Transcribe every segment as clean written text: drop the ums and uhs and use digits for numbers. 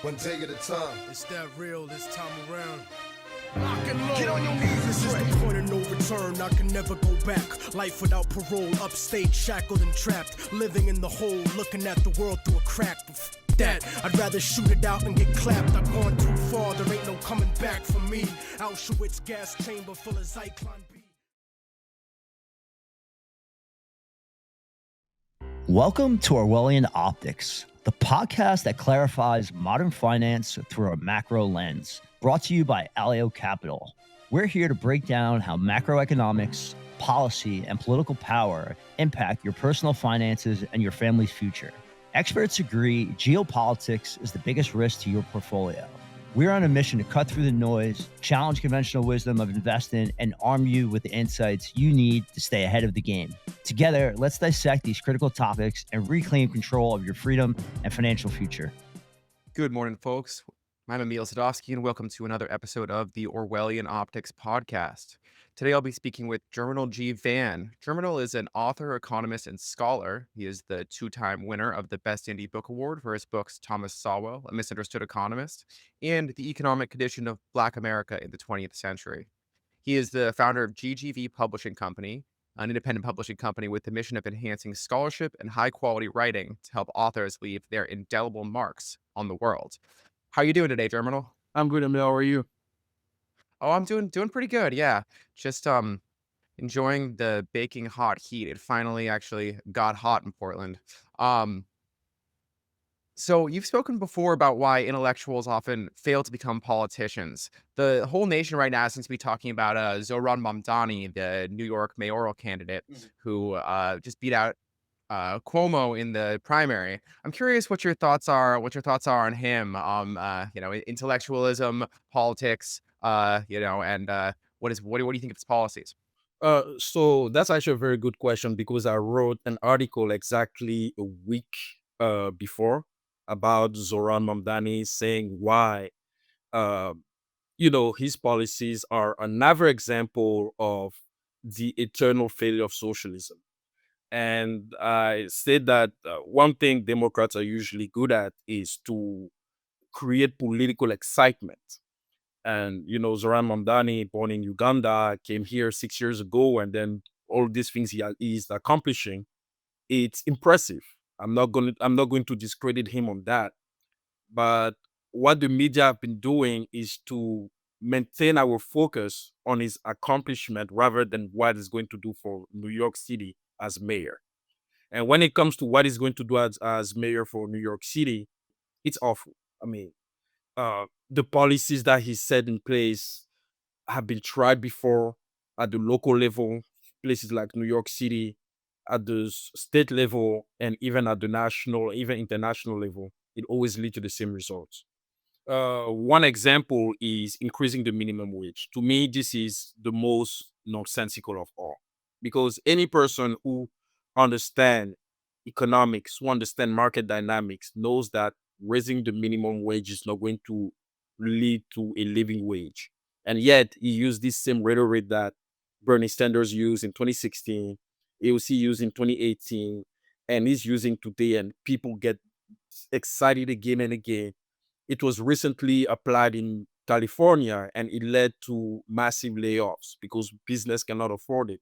one day at a time. It's that real this time around. Lock and load. Get on your knees. This is the point of no return. I can never go back. Life without parole, upstate, shackled and trapped. Living in the hole, looking at the world through a crack. That I'd rather shoot it out and get clapped. I've gone too far, there ain't no coming back for me. Auschwitz gas chamber full of Zyklon B. Welcome to Orwellian Optics, the podcast that clarifies modern finance through a macro lens. Brought to you by Alio Capital. We're here to break down how macroeconomics, policy, and political power impact your personal finances and your family's future. Experts agree geopolitics is the biggest risk to your portfolio. We're on a mission to cut through the noise, challenge conventional wisdom of investing, and arm you with the insights you need to stay ahead of the game. Together, let's dissect these critical topics and reclaim control of your freedom and financial future. Good morning, folks. I'm Emil Sadowski, and welcome to another episode of the Orwellian Optics podcast. Today, I'll be speaking with Germinal G. Van. Germinal is an author, economist, and scholar. He is the two-time winner of the Best Indie Book Award for his books Thomas Sowell, A Misunderstood Economist, and The Economic Condition of Black America in the 20th Century. He is the founder of GGV Publishing Company, an independent publishing company with the mission of enhancing scholarship and high-quality writing to help authors leave their indelible marks on the world. How are you doing today, Germinal? I'm good, Emil. How are you? Oh, I'm doing pretty good. Yeah, just enjoying the baking hot heat. It finally actually got hot in Portland. So you've spoken before about why intellectuals often fail to become politicians. The whole nation right now seems to be talking about Zoran Mamdani, the New York mayoral candidate, who just beat out Cuomo in the primary. I'm curious what your thoughts are. What your thoughts are on him? Intellectualism, politics. And what do you think of his policies? So that's actually a very good question because I wrote an article exactly a week before about Zoran Mamdani saying why, his policies are another example of the eternal failure of socialism. And I said that one thing Democrats are usually good at is to create political excitement. And, Zoran Mamdani, born in Uganda, came here 6 years ago, and then all these things he's accomplishing, it's impressive. I'm not going to discredit him on that. But what the media have been doing is to maintain our focus on his accomplishment rather than what he's going to do for New York City as mayor. And when it comes to what he's going to do as mayor for New York City, it's awful. I mean, the policies that he set in place have been tried before at the local level, places like New York City, at the state level, and even at the national, even international level. It always leads to the same results. One example is increasing the minimum wage. To me, this is the most nonsensical of all, because any person who understands economics, who understands market dynamics, knows that raising the minimum wage is not going to lead to a living wage. And yet, he used this same rhetoric that Bernie Sanders used in 2016, AOC used in 2018, and he's using today, and people get excited again and again. It was recently applied in California, and it led to massive layoffs because business cannot afford it.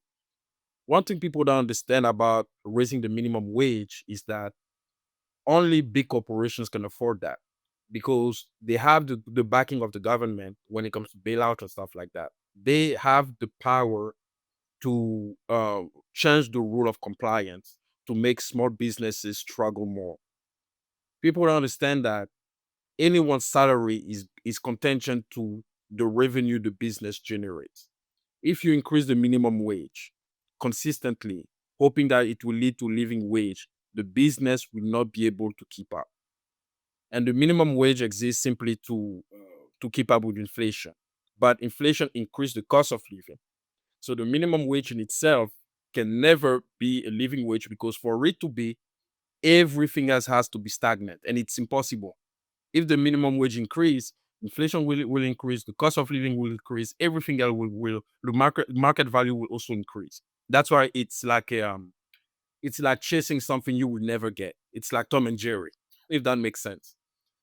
One thing people don't understand about raising the minimum wage is that only big corporations can afford that because they have the backing of the government when it comes to bailout and stuff like that. They have the power to change the rule of compliance to make small businesses struggle more. People don't understand that anyone's salary is contingent to the revenue the business generates. If you increase the minimum wage consistently, hoping that it will lead to living wage, the business will not be able to keep up. And the minimum wage exists simply to keep up with inflation. But inflation increased the cost of living. So the minimum wage in itself can never be a living wage because for it to be, everything else has to be stagnant, and it's impossible. If the minimum wage increase, inflation will increase, the cost of living will increase, everything else will the market value will also increase. That's why it's like chasing something you will never get. It's like Tom and Jerry, if that makes sense.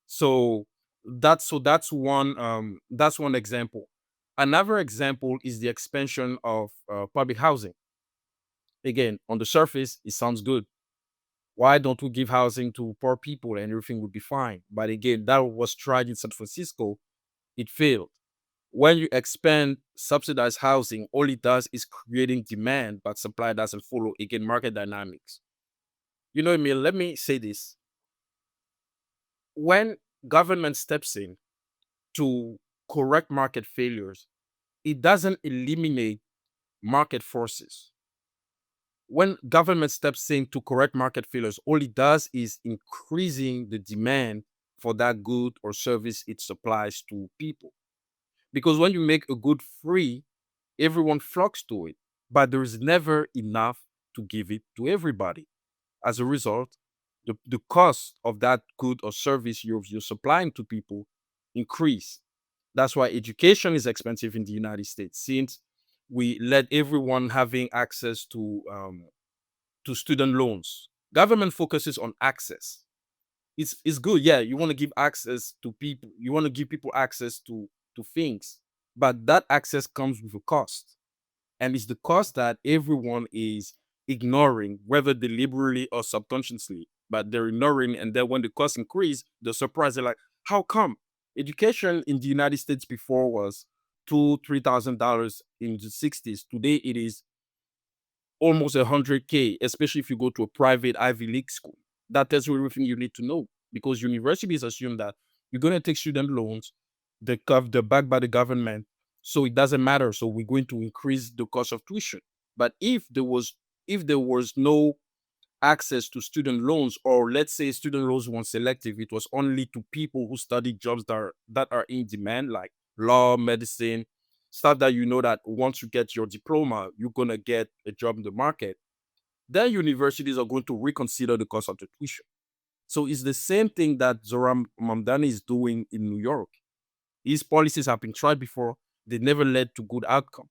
So that's one example. Another example is the expansion of public housing. Again, on the surface, it sounds good. Why don't we give housing to poor people and everything would be fine? But again, that was tried in San Francisco. It failed. When you expand subsidized housing, all it does is creating demand, but supply doesn't follow. Again, market dynamics. You know, Emil, let me say this. When government steps in to correct market failures, it doesn't eliminate market forces. When government steps in to correct market failures, all it does is increasing the demand for that good or service it supplies to people. Because when you make a good free, everyone flocks to it, but there is never enough to give it to everybody. As a result, the cost of that good or service you're supplying to people increase. That's why education is expensive in the United States, since we let everyone having access to student loans. Government focuses on access. It's good, yeah. You want to give access to people. You want to give people access to things, but that access comes with a cost, and it's the cost that everyone is ignoring, whether deliberately or subconsciously. But they're ignoring, and then when the cost increase, they're surprised. They're like, "How come?" Education in the United States before was $2,000-3,000 in the '60s. Today it is almost 100K, especially if you go to a private Ivy League school. That tells you everything you need to know, because universities assume that you're going to take student loans, they're backed by the government, so it doesn't matter. So we're going to increase the cost of tuition. But if there was no access to student loans, or let's say student loans weren't selective, it was only to people who study jobs that are in demand, like law, medicine, stuff that you know that once you get your diploma, you're gonna get a job in the market. Then universities are going to reconsider the cost of the tuition. So it's the same thing that Zoran Mamdani is doing in New York. His policies have been tried before; they never led to good outcome,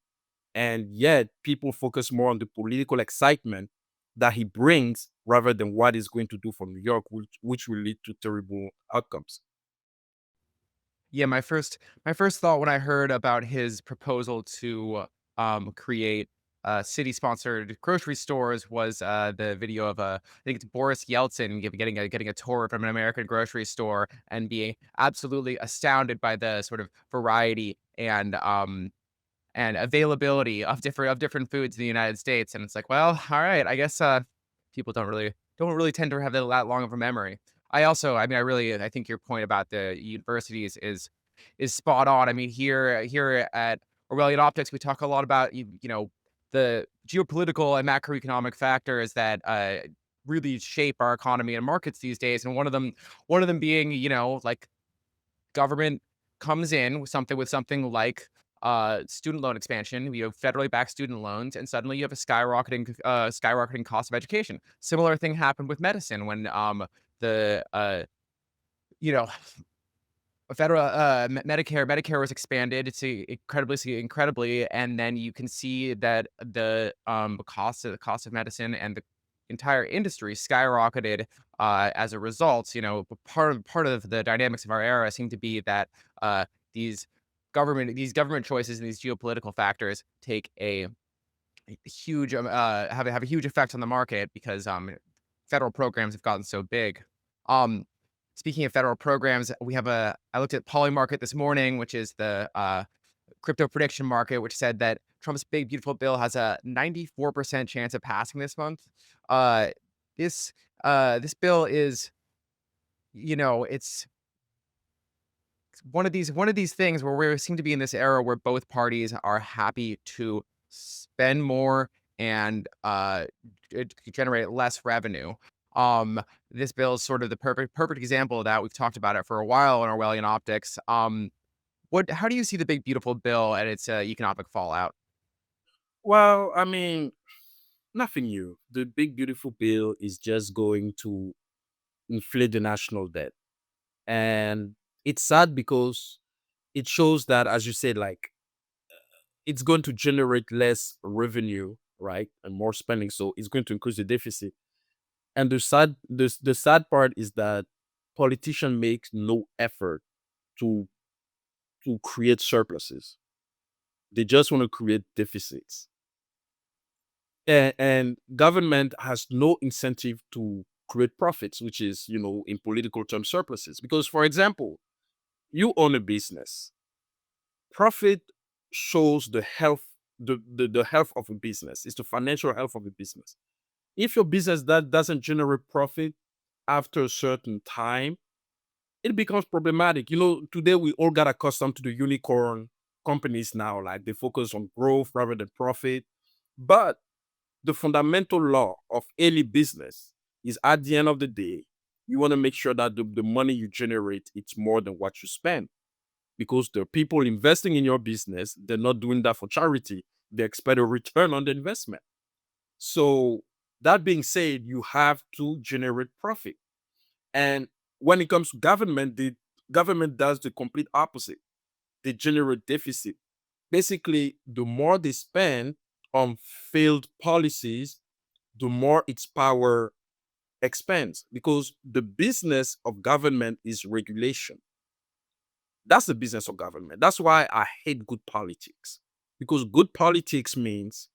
and yet people focus more on the political excitement that he brings rather than what he's going to do for New York, which will lead to terrible outcomes. Yeah, my first thought when I heard about his proposal to create city-sponsored grocery stores was the video of I think it's Boris Yeltsin getting a tour from an American grocery store and being absolutely astounded by the sort of variety and availability of different foods in the United States. And it's like, well, all right, I guess people don't really tend to have that long of a memory. I mean, I think your point about the universities is spot on. I mean, here at Orwellian Optics, we talk a lot about the geopolitical and macroeconomic factors that really shape our economy and markets these days, and one of them being like government comes in with something like student loan expansion. You have federally backed student loans, and suddenly you have a skyrocketing cost of education. Similar thing happened with medicine when the you know federal Medicare was expanded to incredibly, and then you can see that the cost of medicine and the entire industry skyrocketed as a result. But part of the dynamics of our era seem to be that uh, these these government choices and these geopolitical factors take a huge have a huge effect on the market because federal programs have gotten so big. Um, Speaking of federal programs, I looked at Polymarket this morning, which is the crypto prediction market, which said that Trump's big beautiful bill has a 94% chance of passing this month. Uh, this bill is, it's one of these things where we seem to be in this era where both parties are happy to spend more and generate less revenue. Um, this bill is sort of the perfect example of that. We've talked about it for a while in Orwellian Optics. How do you see the big beautiful bill and its economic fallout? Well, I mean, nothing new. The big beautiful bill is just going to inflate the national debt. And it's sad because it shows that, as you said, like, it's going to generate less revenue, right? And more spending. So it's going to increase the deficit. And the sad part is that politicians make no effort to create surpluses. They just want to create deficits. And government has no incentive to create profits, which is, in political terms, surpluses. Because, for example, you own a business. Profit shows the health, the health of a business. It's the financial health of a business. If your business that doesn't generate profit after a certain time, it becomes problematic. Today we all got accustomed to the unicorn companies now, like they focus on growth rather than profit. But the fundamental law of any business is at the end of the day, you want to make sure that the money you generate, it's more than what you spend. Because the people investing in your business, they're not doing that for charity. They expect a return on the investment. So that being said, you have to generate profit. And when it comes to government, the government does the complete opposite. They generate deficit. Basically, the more they spend on failed policies, the more its power expands, because the business of government is regulation. That's the business of government. That's why I hate good politics, because good politics means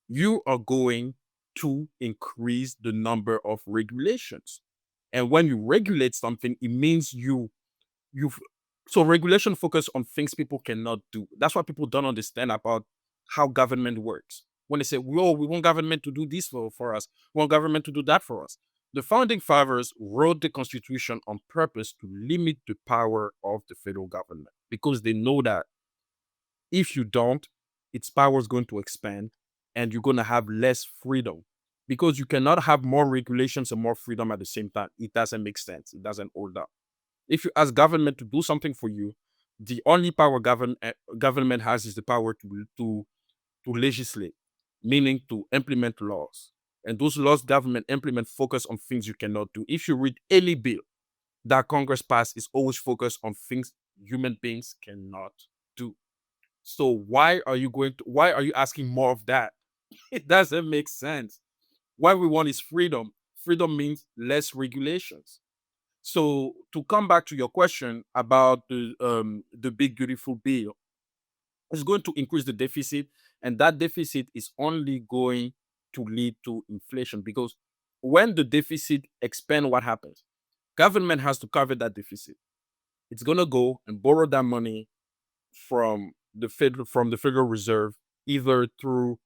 you are going to increase the number of regulations. And when you regulate something, it means you've so regulation focus on things people cannot do. That's what people don't understand about how government works. When they say, "Whoa, we want government to do this for us, we want government to do that for us." The founding fathers wrote the Constitution on purpose to limit the power of the federal government, because they know that if you don't, its power is going to expand and you're going to have less freedom, because you cannot have more regulations and more freedom at the same time. It doesn't make sense. It doesn't hold up. If you ask government to do something for you, the only power government has is the power to legislate, meaning to implement laws. And those laws government implement focus on things you cannot do. If you read any bill that Congress passed, is always focused on things human beings cannot do. So why are you asking more of that? It doesn't make sense. What we want is freedom. Freedom means less regulations. So to come back to your question about the big beautiful bill, it's going to increase the deficit, and that deficit is only going to lead to inflation, because when the deficit expands, what happens? Government has to cover that deficit. It's going to go and borrow that money from the Federal Reserve, either through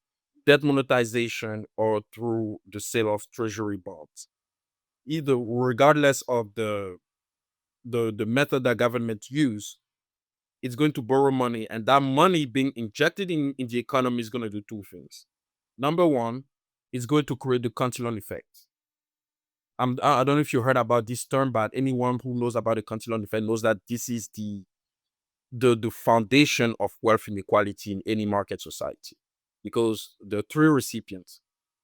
debt monetization or through the sale of treasury bonds. Either, regardless of the method that government use, it's going to borrow money, and that money being injected in the economy is going to do two things. Number one, it's going to create the cantillon effect. I don't know if you heard about this term, but anyone who knows about the cantillon effect knows that this is the foundation of wealth inequality in any market society, because the three recipients,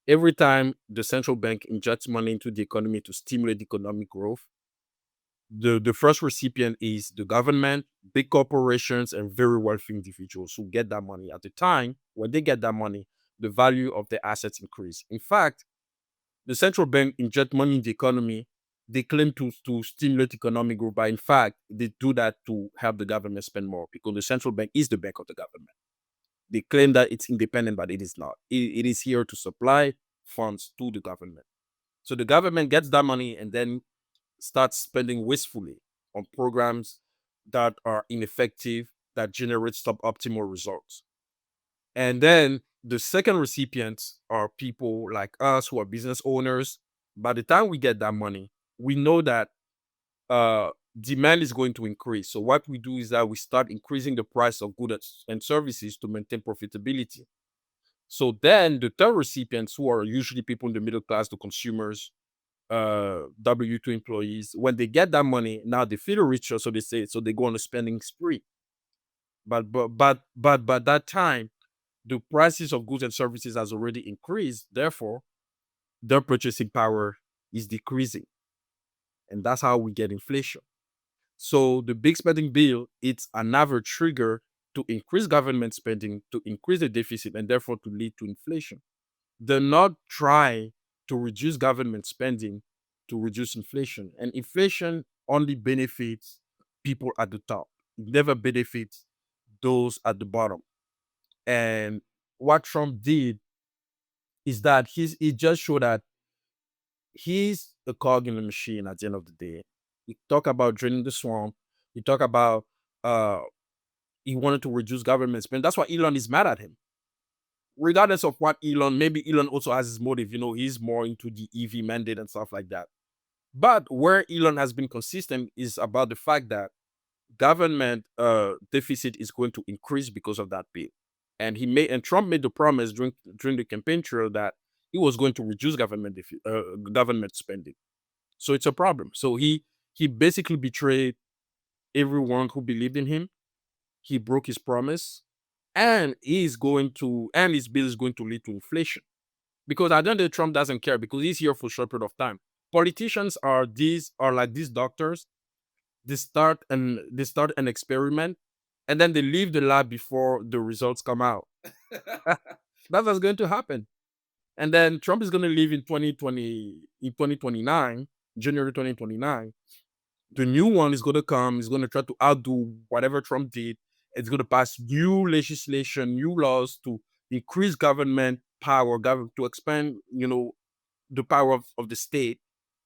every time the central bank injects money into the economy to stimulate economic growth, the first recipient is the government, big corporations, and very wealthy individuals who get that money. At the time when they get that money, the value of the assets increase. In fact, the central bank inject money in the economy. They claim to stimulate economic growth, but in fact, they do that to help the government spend more, because the central bank is the bank of the government. They claim that it's independent, but it is not. It is here to supply funds to the government. So the government gets that money and then starts spending wastefully on programs that are ineffective, that generate suboptimal results. And then the second recipients are people like us who are business owners. By the time we get that money, we know that demand is going to increase. So what we do is that we start increasing the price of goods and services to maintain profitability. So then the third recipients, who are usually people in the middle class, the consumers, W2 employees, when they get that money, now they feel richer, so they say, so they go on a spending spree. But by that time, the prices of goods and services has already increased. Therefore, their purchasing power is decreasing, and that's how we get inflation. So the big spending bill, it's another trigger to increase government spending, to increase the deficit, and therefore to lead to inflation. They're not trying to reduce government spending to reduce inflation. And inflation only benefits people at the top. never benefit those at the bottom. And what Trump did is that he just showed that he's a cog in the machine at the end of the day. He talk about draining the swamp. He talk about uh he wanted to reduce government spending. That's why Elon is mad at him. Regardless of what Elon, maybe Elon also has his motive. He's more into the EV mandate and stuff like that. But where Elon has been consistent is about the fact that government deficit is going to increase because of that bill. And Trump made the promise during the campaign trail that he was going to reduce government spending. So it's a problem. So he basically betrayed everyone who believed in him. He broke his promise, and his bill is going to lead to inflation. Because I don't think Trump doesn't care because he's here for a short period of time. Politicians are like these doctors. They start an experiment, and then they leave the lab before the results come out. That's what's going to happen. And then Trump is going to leave in 2029, January 2029. The new one is going to come. Is going to try to outdo whatever Trump did. It's going to pass new legislation, new laws to increase government power, to expand, the power of the state.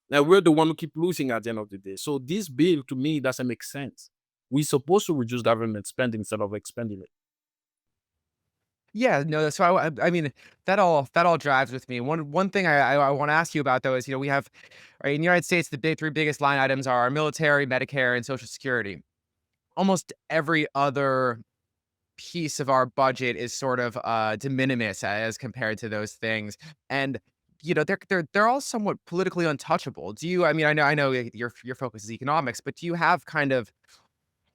Now we're the one who keep losing at the end of the day. So this bill, to me, doesn't make sense. We're supposed to reduce government spending instead of expanding it. Yeah, no, so I mean, that all drives with me. One thing I want to ask you about though is, we have, right, in the United States, the three biggest line items are our military, Medicare, and Social Security. Almost every other piece of our budget is sort of de minimis as compared to those things. And they're all somewhat politically untouchable. I know your focus is economics, but do you have kind of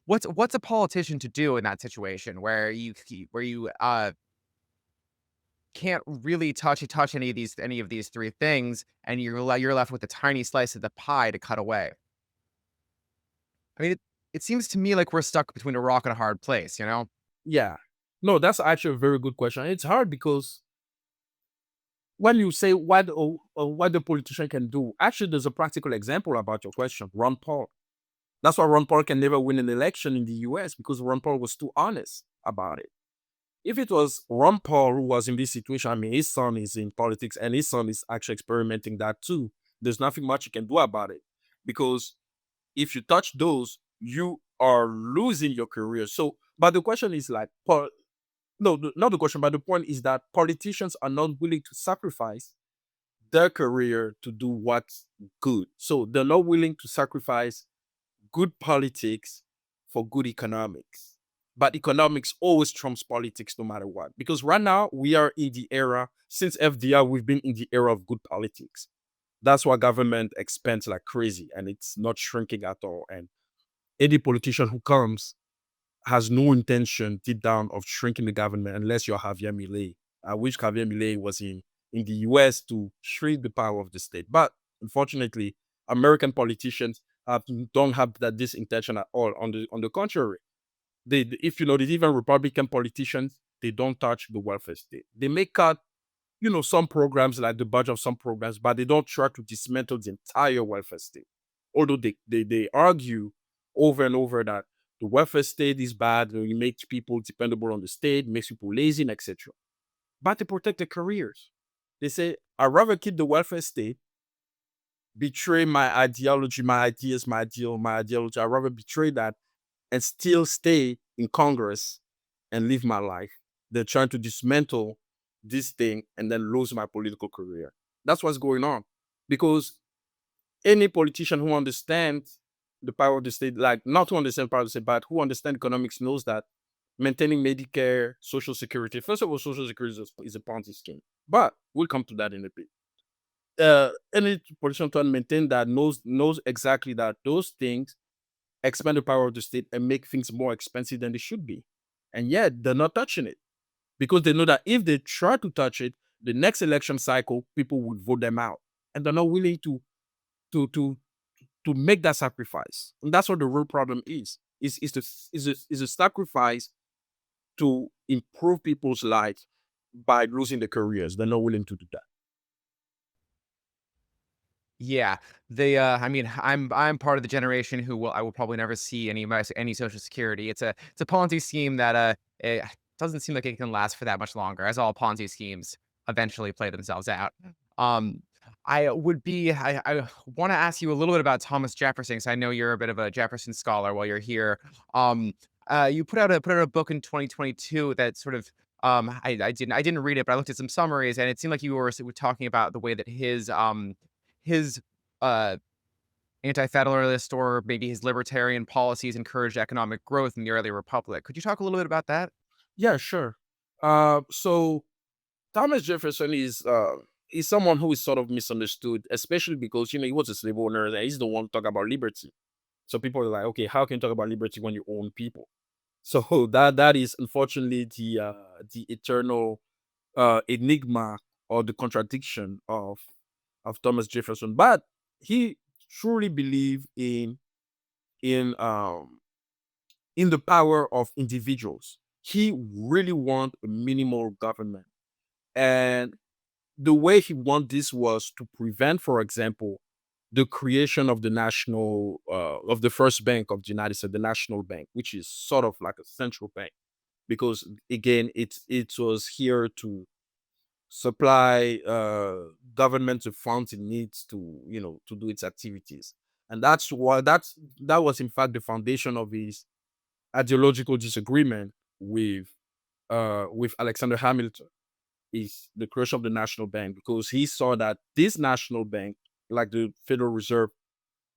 what's a politician to do in that situation where you can't really touch any of these three things, and you're left with a tiny slice of the pie to cut away? I mean, it seems to me like we're stuck between a rock and a hard place, you know? Yeah. No, that's actually a very good question. It's hard because when you say what the politician can do, actually, there's a practical example about your question. Ron Paul. That's why Ron Paul can never win an election in the US because Ron Paul was too honest about it. If it was Ron Paul who was in this situation, I mean, his son is in politics and his son is actually experimenting that too. There's nothing much you can do about it because if you touch those, you are losing your career. So, but the question is like, no, not the question, but the point is that politicians are not willing to sacrifice their career to do what's good. So they're not willing to sacrifice good politics for good economics. But economics always trumps politics no matter what. Because right now we are in the era, since FDR, we've been in the era of good politics. That's why government expands like crazy and it's not shrinking at all. And any politician who comes has no intention deep down of shrinking the government unless you're Javier Milei. I wish Javier Milei was in the US to shrink the power of the state. But unfortunately, American politicians don't have this intention at all. On the contrary, if you notice, even Republican politicians, they don't touch the welfare state. They may cut, some programs like the budget of some programs, but they don't try to dismantle the entire welfare state. Although they argue over and over that the welfare state is bad, it makes people dependable on the state, makes people lazy, and etc. But they protect their careers. They say, I'd rather keep the welfare state, betray my ideology, my ideas, my ideology. I'd rather betray that and still stay in Congress and live my life. They're trying to dismantle this thing and then lose my political career. That's what's going on. Because any politician who understands the power of the state, like not who understands power of the state, but who understands economics, knows that maintaining Medicare, Social Security, first of all, Social Security is a Ponzi scheme. But we'll come to that in a bit. Any politician trying to maintain that knows exactly that those things expand the power of the state and make things more expensive than they should be. And yet they're not touching it because they know that if they try to touch it, the next election cycle, people would vote them out. And they're not willing to make that sacrifice. And that's what the real problem is. Is a sacrifice to improve people's lives by losing their careers. They're not willing to do that. Yeah, I mean, I'm part of the generation who I will probably never see any Social Security. It's a Ponzi scheme that it doesn't seem like it can last for that much longer, as all Ponzi schemes eventually play themselves out. Um, I want to ask you a little bit about Thomas Jefferson, because I know you're a bit of a Jefferson scholar. While you're here, um, you put out a book in 2022 that sort of I didn't read it, but I looked at some summaries, and it seemed like you were talking about the way that his uh, anti-federalist or maybe his libertarian policies encouraged economic growth in the early republic. Could you talk a little bit about that? Yeah, sure. So Thomas Jefferson is someone who is sort of misunderstood, especially because he was a slave owner and he's the one talk about liberty. So people are like, okay, how can you talk about liberty when you own people? So that is unfortunately the eternal enigma or the contradiction of Thomas Jefferson. But he truly believed in um in the power of individuals. He really want a minimal government. And the way he want this was to prevent, for example, the creation of of the first bank of the United States, the National Bank, which is sort of like a central bank, because again, it was here to supply government the funds it needs to to do its activities, and that was in fact the foundation of his ideological disagreement with Alexander Hamilton, is the creation of the national bank, because he saw that this national bank, like the Federal Reserve,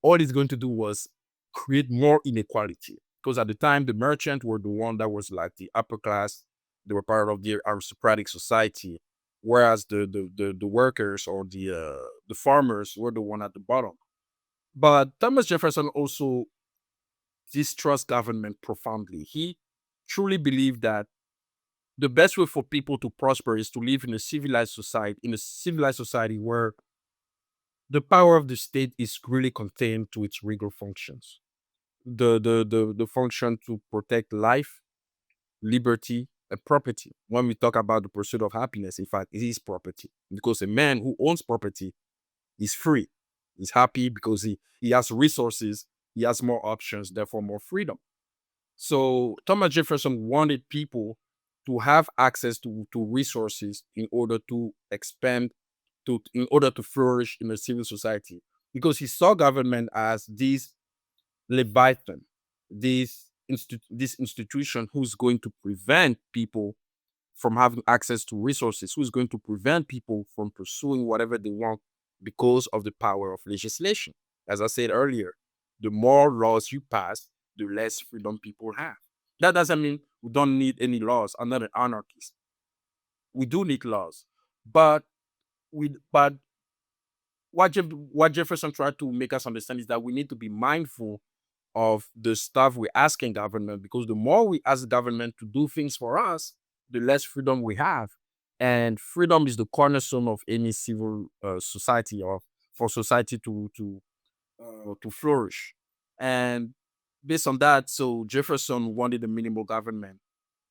all it's going to do was create more inequality. Because at the time, the merchant were the one that was like the upper class; they were part of the aristocratic society, whereas the workers or the farmers were the one at the bottom. But Thomas Jefferson also distrusts government profoundly. He truly believed that the best way for people to prosper is to live in a civilized society where the power of the state is really contained to its legal functions. The function to protect life, liberty, and property. When we talk about the pursuit of happiness, in fact, it is property. Because a man who owns property is free. He's happy because he has resources, he has more options, therefore more freedom. So Thomas Jefferson wanted people to have access to resources in order to expand, in order to flourish in a civil society. Because he saw government as this leviathan, this institution who's going to prevent people from having access to resources, who's going to prevent people from pursuing whatever they want because of the power of legislation. As I said earlier, the more laws you pass, the less freedom people have. That doesn't mean we don't need any laws. I'm not an anarchist. We do need laws, but but what Jefferson tried to make us understand is that we need to be mindful of the stuff we ask in government, because the more we ask government to do things for us, the less freedom we have. And freedom is the cornerstone of any civil society, or for society to flourish. And based on that, so Jefferson wanted a minimal government,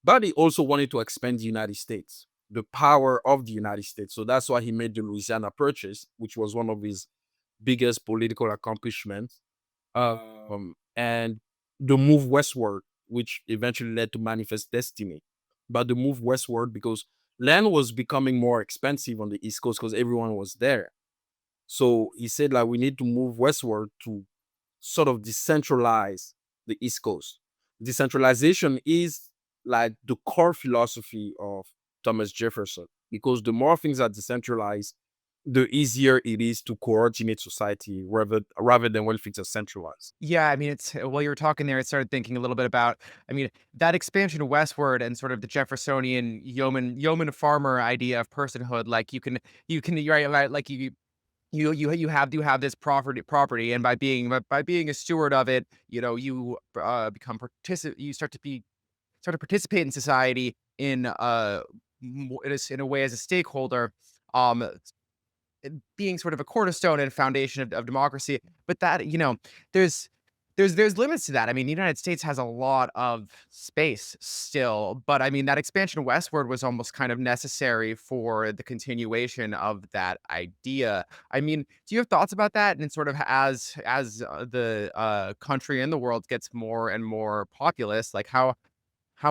but he also wanted to expand the United States, the power of the United States. So that's why he made the Louisiana Purchase, which was one of his biggest political accomplishments, and the move westward, which eventually led to Manifest Destiny. But the move westward because land was becoming more expensive on the East Coast because everyone was there. So he said, like, we need to move westward to sort of decentralize the East Coast. Decentralization is like the core philosophy of Thomas Jefferson, because the more things are decentralized, the easier it is to coordinate society rather than when things are centralized. Yeah, I mean, it's while you were talking there, I started thinking a little bit about, I mean, that expansion westward and sort of the Jeffersonian yeoman farmer idea of personhood. Like you can right, like you have this property, and by being a steward of it, you become you start to participate in society in in a way as a stakeholder. Um, being sort of a cornerstone and foundation of democracy. But that, there's there's limits to that. I mean, the United States has a lot of space still, but I mean that expansion westward was almost kind of necessary for the continuation of that idea. I mean, do you have thoughts about that? And sort of as the country and the world gets more and more populous, like how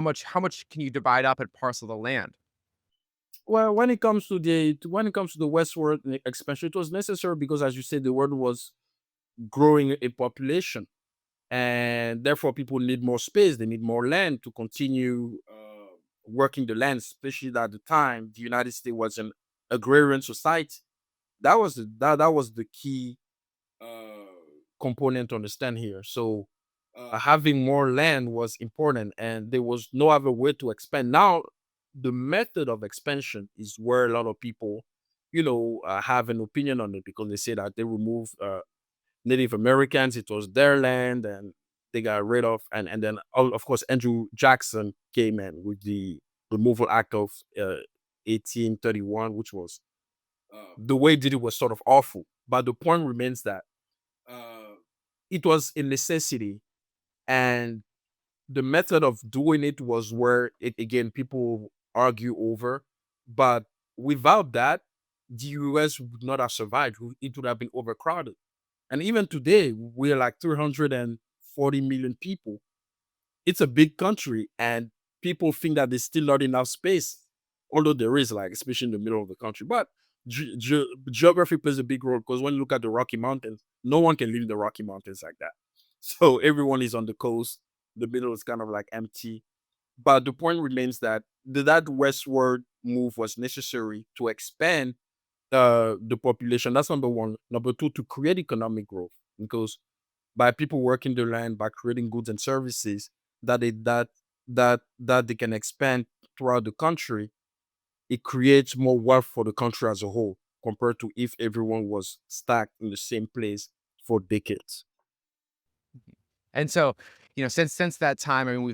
much can you divide up and parcel the land? Well, when it comes to the westward expansion, it was necessary because, as you said, the world was growing in population, and therefore people need more space. They need more land to continue working the land. Especially at the time, the United States was an agrarian society. That was the key uh, component to understand here. So having more land was important, and there was no other way to expand. Now, the method of expansion is where a lot of people, have an opinion on it because they say that they removed Native Americans. It was their land, and they got rid of, and then of course Andrew Jackson came in with the Removal Act of 1831, which was the way he did it was sort of awful. But the point remains that uh, it was a necessity, and the method of doing it was where it again people argue over. But without that, the US would not have survived. It would have been overcrowded. And even today, we're like 340 million people. It's a big country, and people think that there's still not enough space, although there is, like, especially in the middle of the country. But geography plays a big role because when you look at the Rocky Mountains, no one can live in the Rocky Mountains like that. So everyone is on the coast. The middle is kind of like empty. But the point remains that that westward move was necessary to expand the population. That's number one. Number two, to create economic growth, because by people working the land, by creating goods and services that they can expand throughout the country, it creates more wealth for the country as a whole compared to if everyone was stuck in the same place for decades. And so, since that time, I mean, we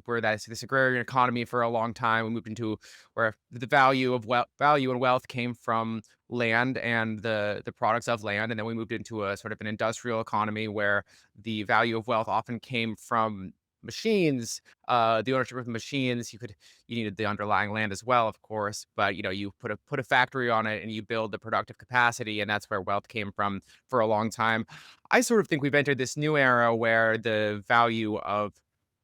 were this agrarian economy for a long time. We moved into where the value and wealth came from land and the products of land, and then we moved into a sort of an industrial economy where the value of wealth often came from machines, the ownership of the machines. You needed the underlying land as well, of course, but you put a factory on it and you build the productive capacity, and that's where wealth came from for a long time. I sort of think we've entered this new era where the value of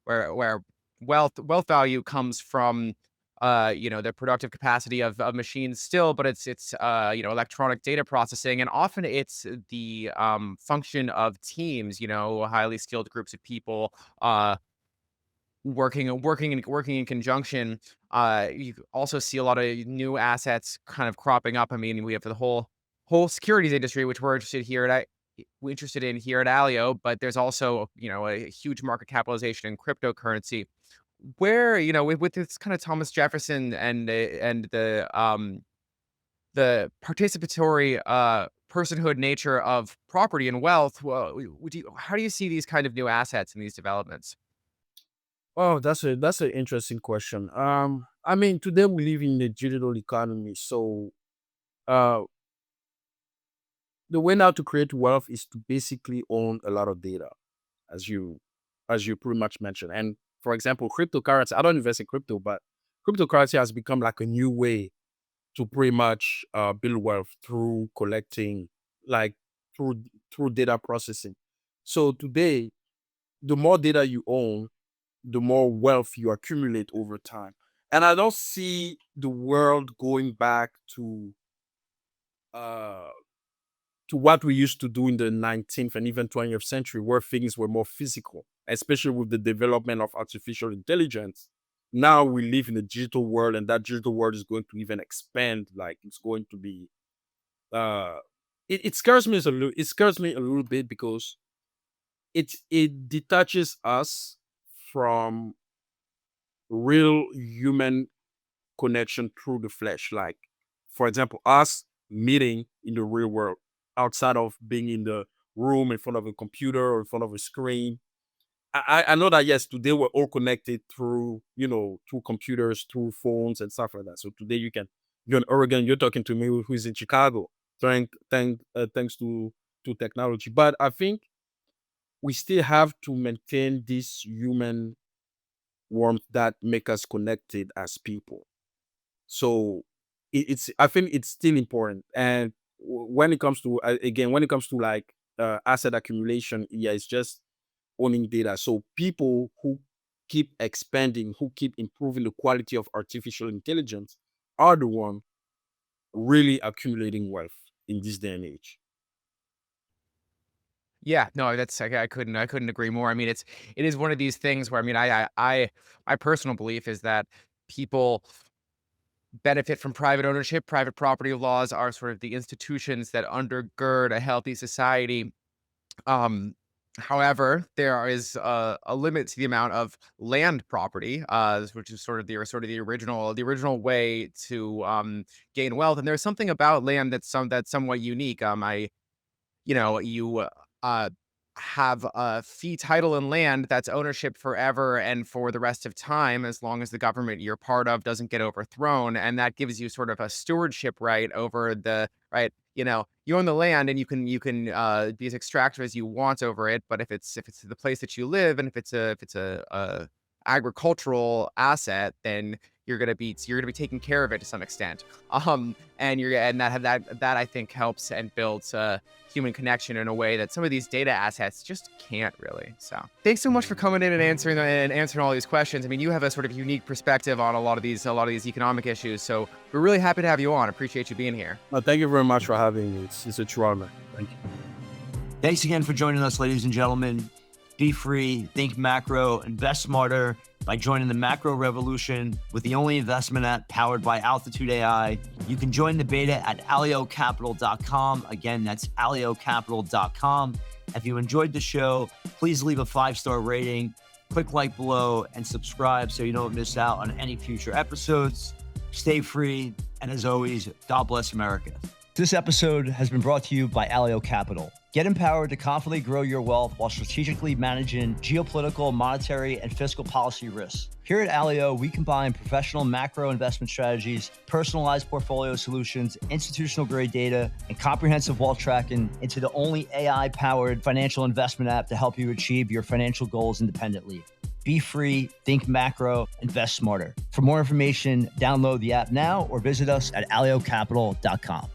where wealth value comes from the productive capacity of machines still, but it's electronic data processing, and often it's the function of teams, highly skilled groups of people working in conjunction. You also see a lot of new assets kind of cropping up. I mean, we have the whole securities industry, which we're interested in here at Alio, but there's also a huge market capitalization in cryptocurrency, where with this kind of Thomas Jefferson and the participatory personhood nature of property and wealth. Well, how do you see these kind of new assets and these developments? Oh, that's an interesting question. I mean, today we live in a digital economy, so uh, the way now to create wealth is to basically own a lot of data, as you pretty much mentioned. And for example, cryptocurrency. I don't invest in crypto, but cryptocurrency has become like a new way to pretty much build wealth through collecting, like through data processing. So today, the more data you own, the more wealth you accumulate over time. And I don't see the world going back uh, to what we used to do in the 19th and even 20th century, where things were more physical, especially with the development of artificial intelligence. Now we live in a digital world, and that digital world is going to even expand. Like it's going to be, uh, it scares me it scares me a little bit because it detaches us from real human connection through the flesh. Like, for example, us meeting in the real world outside of being in the room in front of a computer or in front of a screen. I know that yes, today we're all connected through, through computers, through phones and stuff like that. So today you're in Oregon, you're talking to me who's in Chicago, thanks to technology. But I think we still have to maintain this human warmth that make us connected as people. So I think it's still important. And when it comes to again, when it comes to like asset accumulation, yeah, it's just owning data. So people who keep expanding, who keep improving the quality of artificial intelligence, are the one really accumulating wealth in this day and age. Yeah, no, that's I couldn't agree more. I mean, it is one of these things where I mean, my personal belief is that people benefit from private ownership. Private property laws are sort of the institutions that undergird a healthy society. Um, However, there is a limit to the amount of land property, which is sort of the original way to gain wealth. And there's something about land that's somewhat unique. You uh, have a fee title in land that's ownership forever and for the rest of time, as long as the government you're part of doesn't get overthrown, and that gives you sort of a stewardship right over the right. You own the land, and you can be as extractive as you want over it. But if it's the place that you live, and if it's a agricultural asset, then you're gonna be taking care of it to some extent. And that I think helps and builds human connection in a way that some of these data assets just can't really. So thanks so much for coming in and answering all these questions. I mean, you have a sort of unique perspective on a lot of these economic issues. So we're really happy to have you on. Appreciate you being here. Well, thank you very much for having me. It's a true honor. Thank you. Thanks again for joining us, ladies and gentlemen. Be free, think macro, invest smarter by joining the macro revolution with the only investment app powered by Altitude AI. You can join the beta at aliocapital.com. Again, that's aliocapital.com. If you enjoyed the show, please leave a 5-star rating, click like below, and subscribe so you don't miss out on any future episodes. Stay free, and as always, God bless America. This episode has been brought to you by Alio Capital. Get empowered to confidently grow your wealth while strategically managing geopolitical, monetary, and fiscal policy risks. Here at Alio, we combine professional macro investment strategies, personalized portfolio solutions, institutional-grade data, and comprehensive wealth tracking into the only AI-powered financial investment app to help you achieve your financial goals independently. Be free, think macro, invest smarter. For more information, download the app now or visit us at aliocapital.com.